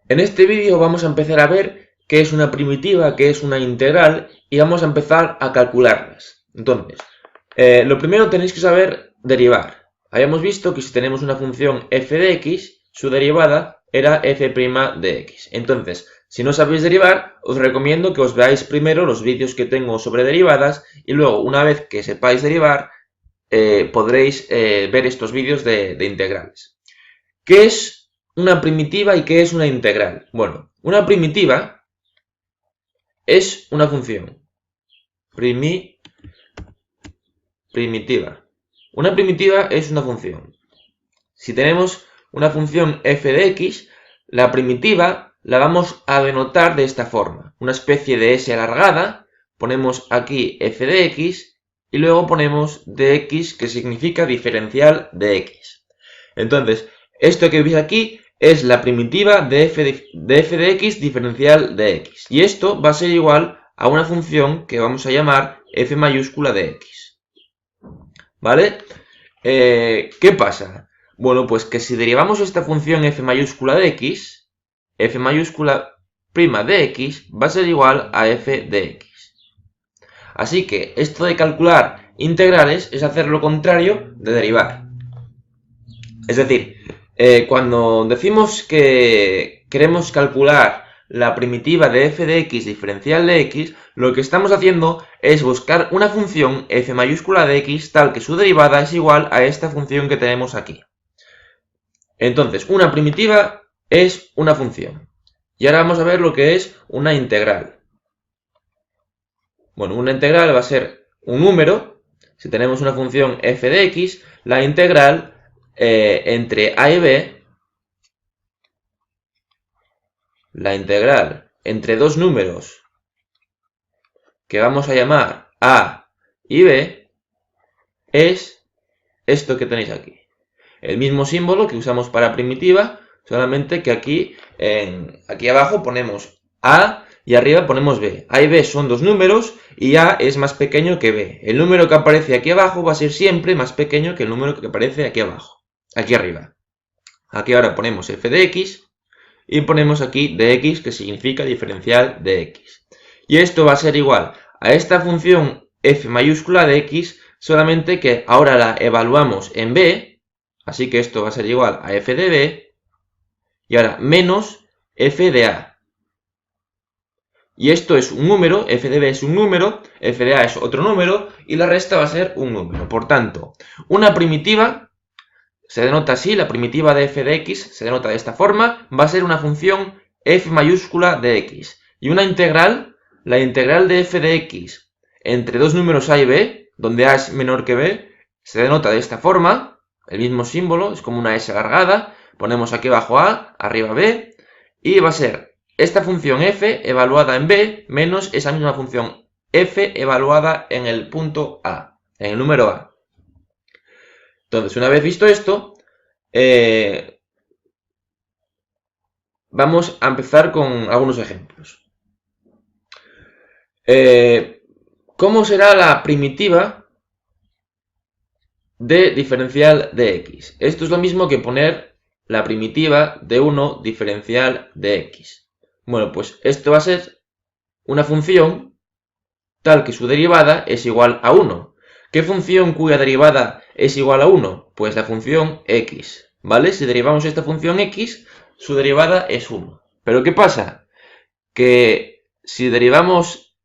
En este vídeo vamos a empezar a ver qué es una primitiva, qué es una integral y vamos a empezar a calcularlas. Entonces, lo primero tenéis que saber derivar. Habíamos visto que si tenemos una función f de x, su derivada era f' de x. Entonces, si no sabéis derivar, os recomiendo que os veáis primero los vídeos que tengo sobre derivadas y luego, una vez que sepáis derivar, podréis ver estos vídeos de integrales. ¿Qué es una primitiva y qué es una integral? Bueno, una primitiva es una función primitiva. Una primitiva es una función. Si tenemos una función f de x, la primitiva la vamos a denotar de esta forma. Una especie de s alargada, ponemos aquí f de x y luego ponemos dx, que significa diferencial de x. Entonces, esto que veis aquí es la primitiva de f de x diferencial de x. Y esto va a ser igual a una función que vamos a llamar f mayúscula de x. ¿Vale? ¿Qué pasa? Bueno, pues que si derivamos esta función f mayúscula de x, f mayúscula prima de x va a ser igual a f de x. Así que esto de calcular integrales es hacer lo contrario de derivar. Es decir, cuando decimos que queremos calcular la primitiva de f de x diferencial de x, lo que estamos haciendo es buscar una función f mayúscula de x tal que su derivada es igual a esta función que tenemos aquí. Entonces, una primitiva es una función. Y ahora vamos a ver lo que es una integral. Bueno, una integral va a ser un número. Si tenemos una función f de x, la integral entre a y b, la integral entre dos números que vamos a llamar a y b, es esto que tenéis aquí. El mismo símbolo que usamos para primitiva, solamente que aquí abajo ponemos a y arriba ponemos b. A y b son dos números y a es más pequeño que b. El número que aparece aquí abajo va a ser siempre más pequeño que el número que aparece aquí abajo, aquí arriba. Aquí ahora ponemos f de x y ponemos aquí dx, que significa diferencial de x. Y esto va a ser igual a esta función f mayúscula de x, solamente que ahora la evaluamos en b, así que esto va a ser igual a f de b, y ahora menos f de a. Y esto es un número, f de b es un número, f de a es otro número, y la resta va a ser un número. Por tanto, una primitiva se denota así, la primitiva de f de x se denota de esta forma, va a ser una función f mayúscula de x. Y una integral, la integral de f de x entre dos números a y b, donde a es menor que b, se denota de esta forma, el mismo símbolo, es como una s alargada, ponemos aquí abajo a, arriba b, y va a ser esta función f evaluada en b menos esa misma función f evaluada en el punto a, en el número a. Entonces, una vez visto esto, vamos a empezar con algunos ejemplos. ¿Cómo será la primitiva de diferencial de x? Esto es lo mismo que poner la primitiva de 1 diferencial de x. Bueno, pues esto va a ser una función tal que su derivada es igual a 1. ¿Qué función cuya derivada es igual a 1? Pues la función x, ¿vale? Si derivamos esta función x, su derivada es 1. ¿Pero qué pasa? Que si derivamos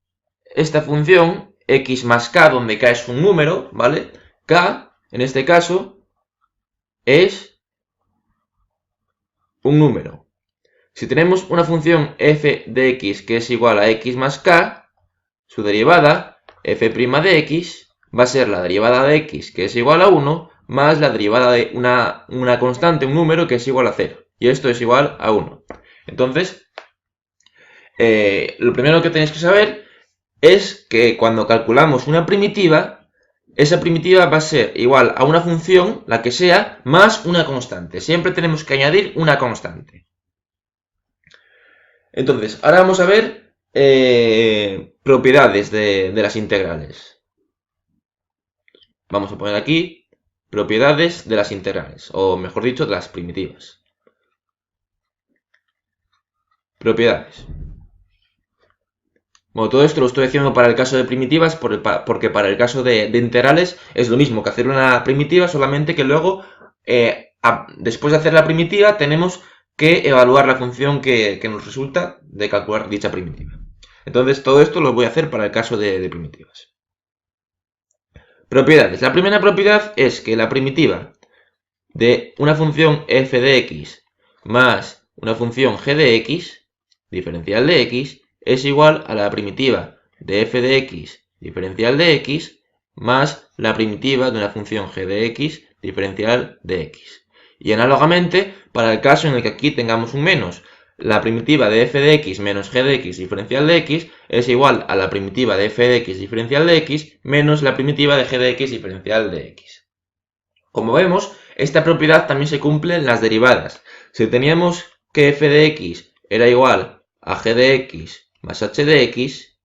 esta función x más k, donde k es un número, ¿vale? K, en este caso, es un número. Si tenemos una función f de x que es igual a x más k, su derivada, f' de x, va a ser la derivada de x, que es igual a 1, más la derivada de una constante, un número, que es igual a 0. Y esto es igual a 1. Entonces, lo primero que tenéis que saber es que cuando calculamos una primitiva, esa primitiva va a ser igual a una función, la que sea, más una constante. Siempre tenemos que añadir una constante. Entonces, ahora vamos a ver propiedades de las integrales. Vamos a poner aquí propiedades de las integrales, o mejor dicho, de las primitivas. propiedades. Bueno, todo esto lo estoy haciendo para el caso de primitivas porque para el caso de integrales es lo mismo que hacer una primitiva, solamente que luego, después de hacer la primitiva, tenemos que evaluar la función que nos resulta de calcular dicha primitiva. Entonces, todo esto lo voy a hacer para el caso de primitivas. Propiedades. La primera propiedad es que la primitiva de una función f de x más una función g de x, diferencial de x, es igual a la primitiva de f de x, diferencial de x, más la primitiva de una función g de x, diferencial de x. Y análogamente, para el caso en el que aquí tengamos un menos, la primitiva de f de x menos g de x diferencial de x es igual a la primitiva de f de x diferencial de x menos la primitiva de g de x diferencial de x. Como vemos, esta propiedad también se cumple en las derivadas. Si teníamos que f de x era igual a g de x más h de x,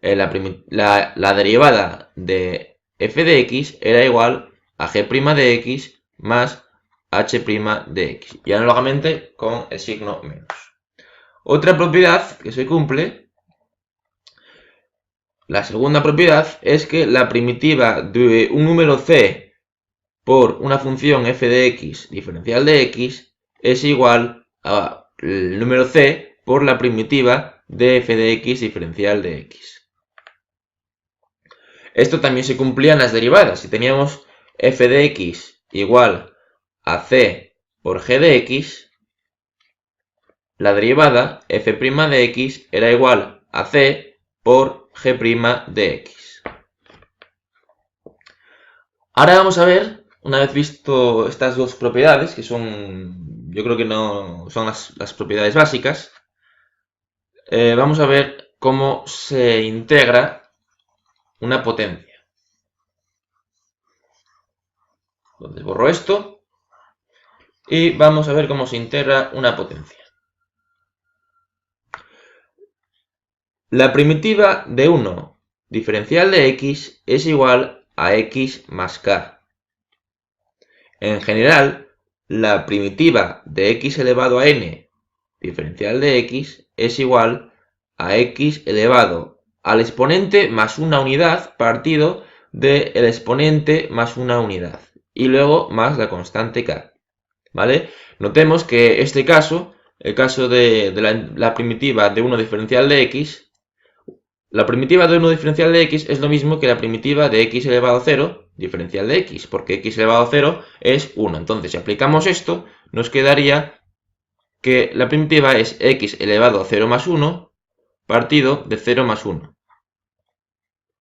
la derivada de f de x era igual a g' de x más h' de x. Y análogamente con el signo menos. Otra propiedad que se cumple, la segunda propiedad, es que la primitiva de un número c por una función f de x diferencial de x es igual al número c por la primitiva de f de x diferencial de x. Esto también se cumplía en las derivadas. Si teníamos f de x igual a c por g de x, la derivada f' de x era igual a c por g' de x. Ahora vamos a ver, una vez visto estas dos propiedades, que son, yo creo que no son las propiedades básicas, vamos a ver cómo se integra una potencia. Entonces borro esto y vamos a ver cómo se integra una potencia. La primitiva de 1 diferencial de x es igual a x más k. En general, la primitiva de x elevado a n diferencial de x es igual a x elevado al exponente más una unidad partido del exponente más una unidad y luego más la constante k. ¿Vale? Notemos que este caso, el caso de la primitiva de 1 diferencial de x, la primitiva de 1 diferencial de x es lo mismo que la primitiva de x elevado a 0 diferencial de x, porque x elevado a 0 es 1. Entonces, si aplicamos esto, nos quedaría que la primitiva es x elevado a 0 más 1 partido de 0 más 1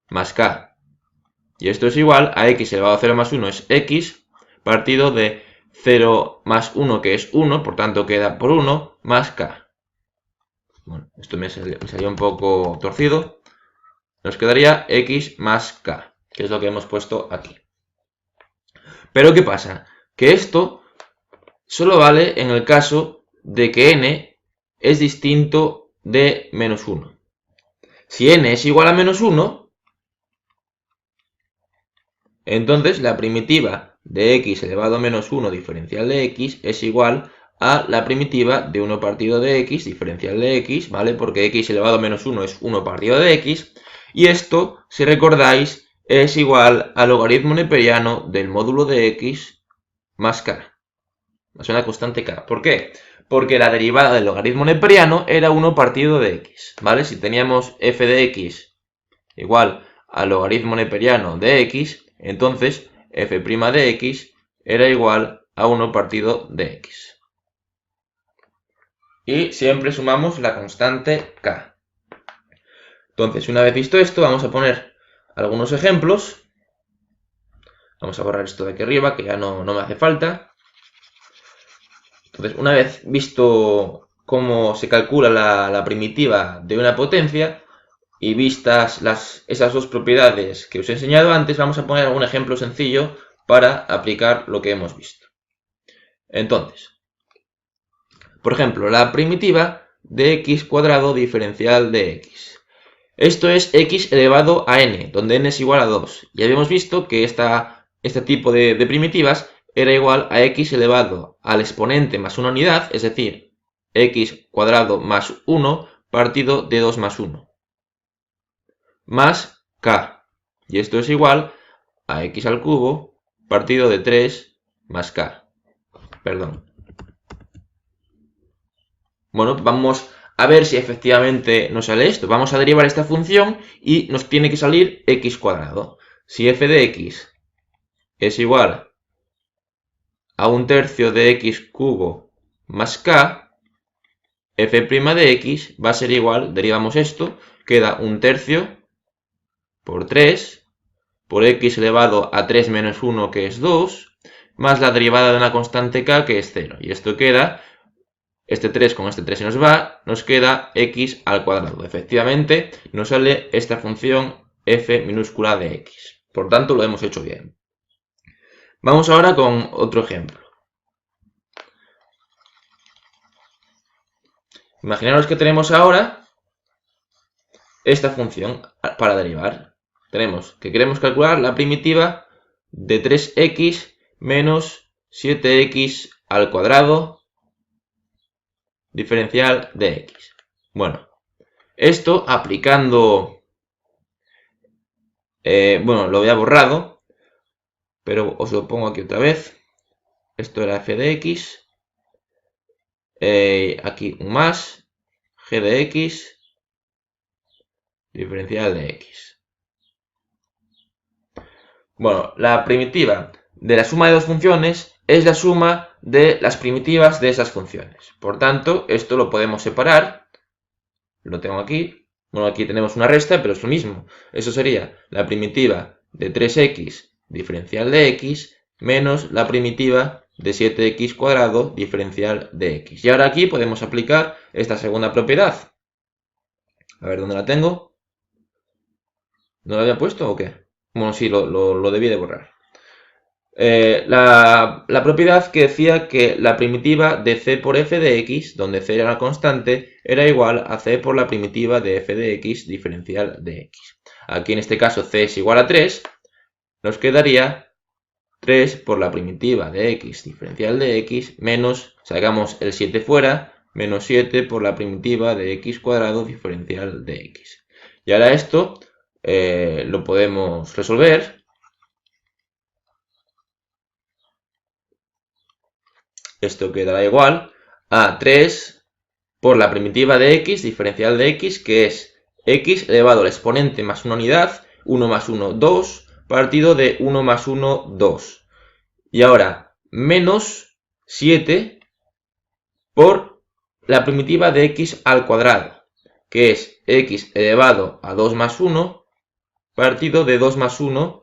más k. Y esto es igual a x elevado a 0 más 1 es x partido de 0 más 1, que es 1, por tanto queda por 1 más k. Bueno, esto me salió un poco torcido. Nos quedaría x más k, que es lo que hemos puesto aquí. Pero ¿qué pasa? Que esto solo vale en el caso de que n es distinto de menos 1. Si n es igual a menos 1, entonces la primitiva de x elevado a menos 1 diferencial de x es igual a la primitiva de 1 partido de x diferencial de x, ¿vale? Porque x elevado a menos 1 es 1 partido de x. Y esto, si recordáis, es igual al logaritmo neperiano del módulo de x más k, más una constante k. ¿Por qué? Porque la derivada del logaritmo neperiano era 1 partido de x, ¿vale? Si teníamos f de x igual al logaritmo neperiano de x, entonces f' de x era igual a 1 partido de x. Y siempre sumamos la constante k. Entonces, una vez visto esto, vamos a poner algunos ejemplos. Vamos a borrar esto de aquí arriba, que ya no me hace falta. Entonces, una vez visto cómo se calcula la primitiva de una potencia y vistas esas dos propiedades que os he enseñado antes, vamos a poner algún ejemplo sencillo para aplicar lo que hemos visto. Entonces, por ejemplo, la primitiva de x cuadrado diferencial de x. Esto es x elevado a n, donde n es igual a 2. Ya habíamos visto que este tipo de primitivas era igual a x elevado al exponente más una unidad, es decir, x cuadrado más 1 partido de 2 más 1 más k. Y esto es igual a x al cubo partido de 3 más k. Perdón. Bueno, vamos a ver si efectivamente nos sale esto. Vamos a derivar esta función y nos tiene que salir x cuadrado. Si f de x es igual a 1/3 de x cubo más k, f' de x va a ser igual, derivamos esto, queda 1/3 por 3 por x elevado a 3 menos 1, que es 2, más la derivada de una constante k, que es 0. Y esto queda, este 3 con este 3 se nos va, nos queda x al cuadrado. Efectivamente, nos sale esta función f minúscula de x. Por tanto, lo hemos hecho bien. Vamos ahora con otro ejemplo. Imaginaros que tenemos ahora esta función para derivar. Tenemos que queremos calcular la primitiva de 3x menos 7x al cuadrado diferencial de x. Bueno, esto aplicando... bueno, lo había borrado, pero os lo pongo aquí otra vez. Esto era f de x. Aquí un más, g de x, diferencial de x. Bueno, la primitiva de la suma de dos funciones es la suma de las primitivas de esas funciones. Por tanto, esto lo podemos separar. Lo tengo aquí. Bueno, aquí tenemos una resta, pero es lo mismo. Eso sería la primitiva de 3x diferencial de x menos la primitiva de 7x cuadrado diferencial de x. Y ahora aquí podemos aplicar esta segunda propiedad. A ver, ¿dónde la tengo? ¿No la había puesto o qué? Bueno, sí, lo debí de borrar. La propiedad que decía que la primitiva de c por f de x, donde c era una constante, era igual a c por la primitiva de f de x diferencial de x. Aquí en este caso c es igual a 3, nos quedaría 3 por la primitiva de x diferencial de x menos, sacamos el 7 fuera, menos 7 por la primitiva de x cuadrado diferencial de x. Y ahora esto lo podemos resolver. Esto quedará igual a 3 por la primitiva de x diferencial de x, que es x elevado al exponente más una unidad, 1 más 1, 2, partido de 1 más 1, 2. Y ahora, menos 7 por la primitiva de x al cuadrado, que es x elevado a 2 más 1, partido de 2 más 1.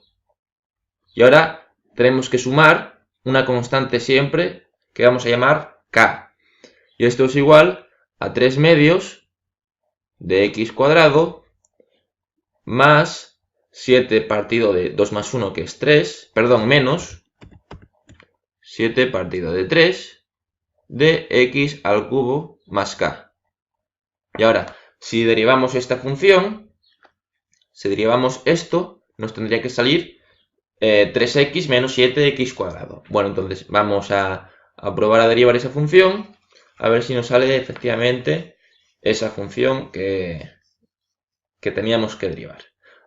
Y ahora tenemos que sumar una constante siempre, que vamos a llamar k. Y esto es igual a 3 medios de x cuadrado más 7 partido de 2 más 1, que es 3, perdón, menos 7 partido de 3 de x al cubo más k. Y ahora, si derivamos esta función, si derivamos esto, nos tendría que salir 3x menos 7x cuadrado. Bueno, entonces vamos a probar a derivar esa función, a ver si nos sale efectivamente esa función que teníamos que derivar.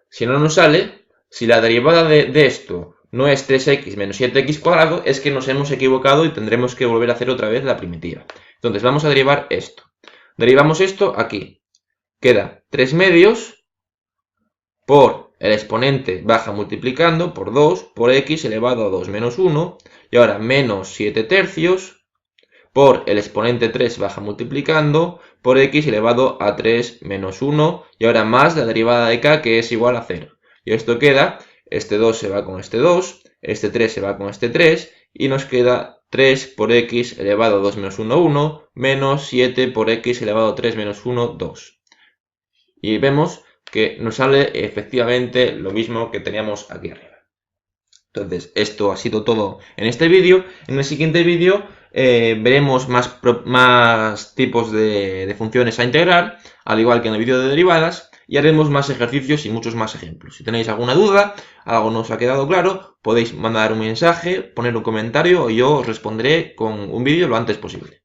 Si no nos sale, si la derivada de esto no es 3x menos 7x cuadrado, es que nos hemos equivocado y tendremos que volver a hacer otra vez la primitiva. Entonces vamos a derivar esto. Derivamos esto aquí. Queda 3 medios por el exponente baja multiplicando por 2 por x elevado a 2 menos 1. Y ahora menos 7 tercios por el exponente 3 baja multiplicando por x elevado a 3 menos 1. Y ahora más la derivada de k, que es igual a 0. Y esto queda, este 2 se va con este 2, este 3 se va con este 3, y nos queda 3 por x elevado a 2 menos 1, 1, menos 7 por x elevado a 3 menos 1, 2. Y vemos que nos sale efectivamente lo mismo que teníamos aquí arriba. Entonces, esto ha sido todo en este vídeo. En el siguiente vídeo veremos más tipos de funciones a integrar, al igual que en el vídeo de derivadas, y haremos más ejercicios y muchos más ejemplos. Si tenéis alguna duda, algo no os ha quedado claro, podéis mandar un mensaje, poner un comentario y yo os responderé con un vídeo lo antes posible.